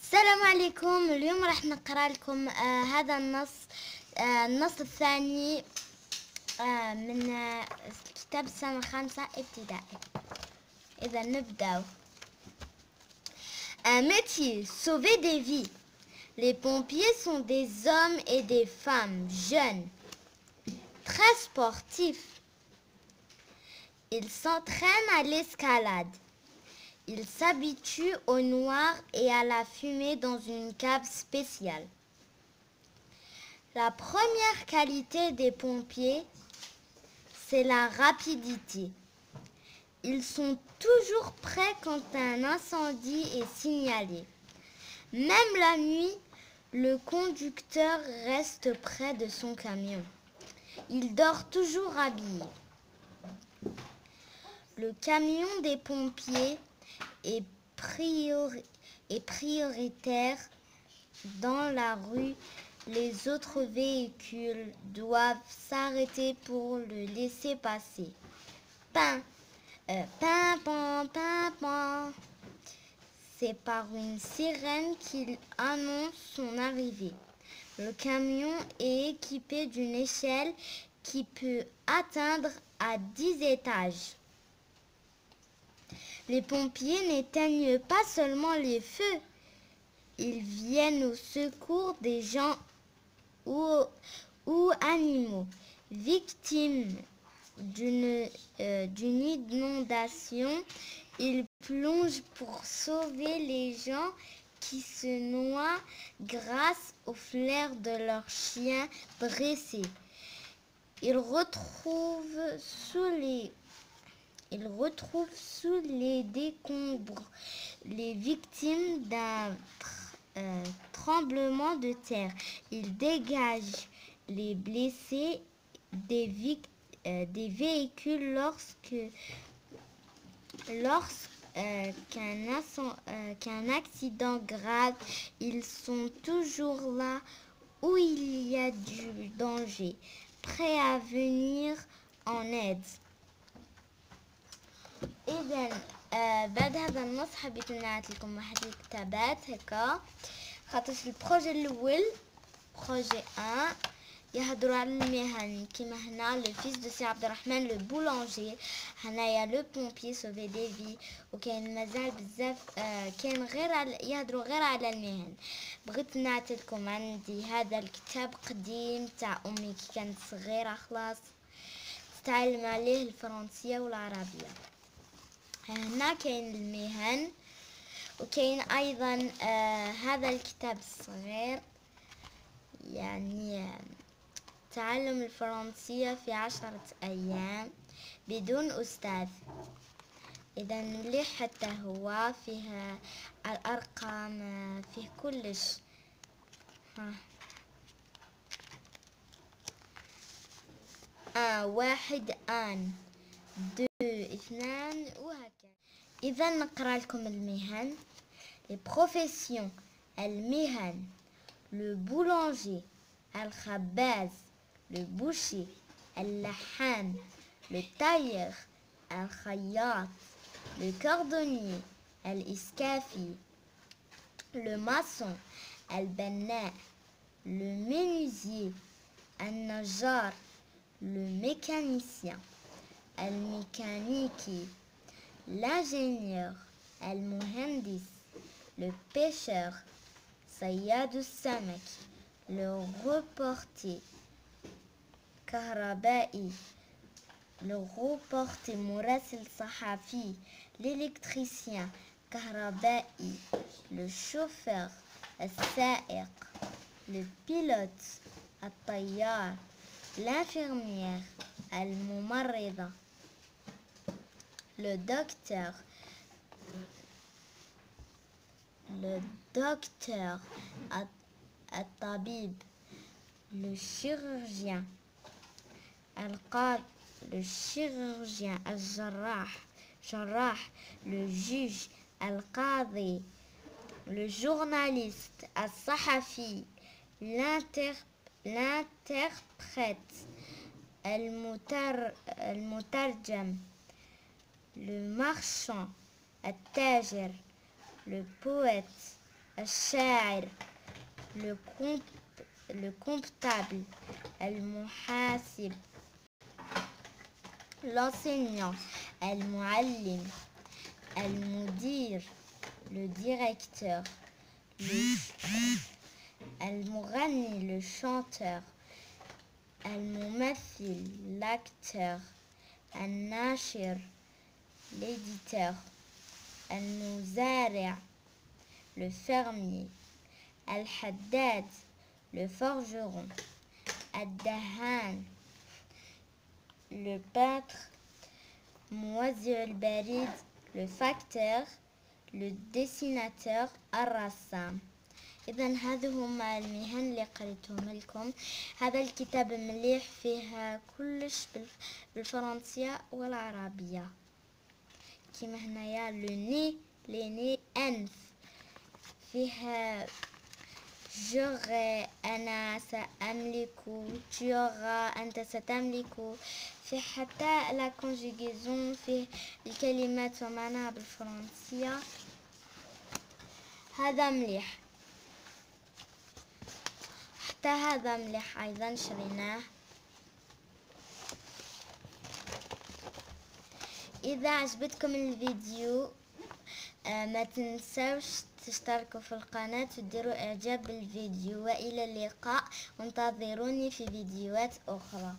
السلام عليكم. اليوم راح نقرأ لكم هذا النص الثاني من كتاب السنة 5 ابتدائي. إذا نبدأ. Un métier, sauver des vies. Les pompiers sont des hommes et des femmes jeunes, très sportifs. Ils s'entraînent à l'escalade. Ils s'habituent au noir et à la fumée dans une cave spéciale. La première qualité des pompiers, c'est la rapidité. Ils sont toujours prêts quand un incendie est signalé. Même la nuit, le conducteur reste près de son camion. Il dort toujours habillé. Le camion des pompiers est prioritaire dans la rue. Les autres véhicules doivent s'arrêter pour le laisser passer. C'est par une sirène qu'il annonce son arrivée. Le camion est équipé d'une échelle qui peut atteindre à 10 étages. Les pompiers n'éteignent pas seulement les feux, ils viennent au secours des gens ou animaux victimes d'une inondation. Ils plongent pour sauver les gens qui se noient grâce aux flair de leurs chiens dressés. Ils retrouvent sous les décombres les victimes d'un tremblement de terre. Ils dégagent les blessés des véhicules lorsqu'un accident grave. Ils sont toujours là où il y a du danger, prêts à venir en aide. إذن بعد هذا النص حبيت نعطي لكم واحد الكتابات هكا، خاطر في البروجي الأول بروجي 1 يهضروا على المهن كيما هنا لو فيس دو سي عبد الرحمن لو بولانجي، هنايا لو بومبي سوفي دي في، وكاين مازال بزاف كاين يهضروا غير على المهن. بغيت نعطي لكم عندي هذا الكتاب قديم تاع امي كي كانت صغيره خلاص تتعلم عليه الفرنسيه والعربيه. هنا كاين المهن، وكاين ايضا هذا الكتاب الصغير يعني تعلم الفرنسية في 10 أيام بدون أستاذ. إذا مليح حتى هو فيه الأرقام فيه كلش. 1 2 2 وهكذا. إذا نقرأ لكم المهن. Les professions المهن: le boulanger, الخباز, le boucher, اللحام, le tailleur, الخياط, le cordonnier, الإسكافي, le maçon, البناء, le menuisier, النجار, le mécanicien, الميكانيكي, l'ingénieur, المهندس, le pêcheur, صياد السمك, le reporter, كهربائي, le reporter مراسل صحفي, l'électricien, كهربائي, le chauffeur, السائق, le pilote, الطيار, l'infirmière, الممرضة, le docteur, الطبيب, le chirurgien, le chirurgien, الجراح, le juge, القاضي, le journaliste, الصحفي, l'interprète, المترجم, le marchand, التاجر, le poète, الشاعر، le comptable، المحاسب، l'enseignant، المعلم، المدير، le directeur، المغني، le chanteur، الممثل، l'acteur، الناشر، l'éditeur، المزارع، le fermier، الحداد، le forgeron، الدهان، le peintre، موزع البريد، le facteur، le dessinateur، الرسام. إذا هذه هما المهن اللي قريتهم لكم. هذا الكتاب مليح، فيه كلش بالفرنسية والعربية، كيما هنايا لو ني، لي ني، أنف، فيها j'aurai أنا سأملك، tu auras أنت ستملك، في حتى لا conjugaison، فيه الكلمات ومعناها بالفرنسية. هذا مليح، حتى هذا مليح أيضا شريناه. إذا عجبتكم الفيديو ما تنسوش تشتركوا في القناة وتديروا إعجاب بالفيديو، وإلى اللقاء، وانتظروني في فيديوهات أخرى.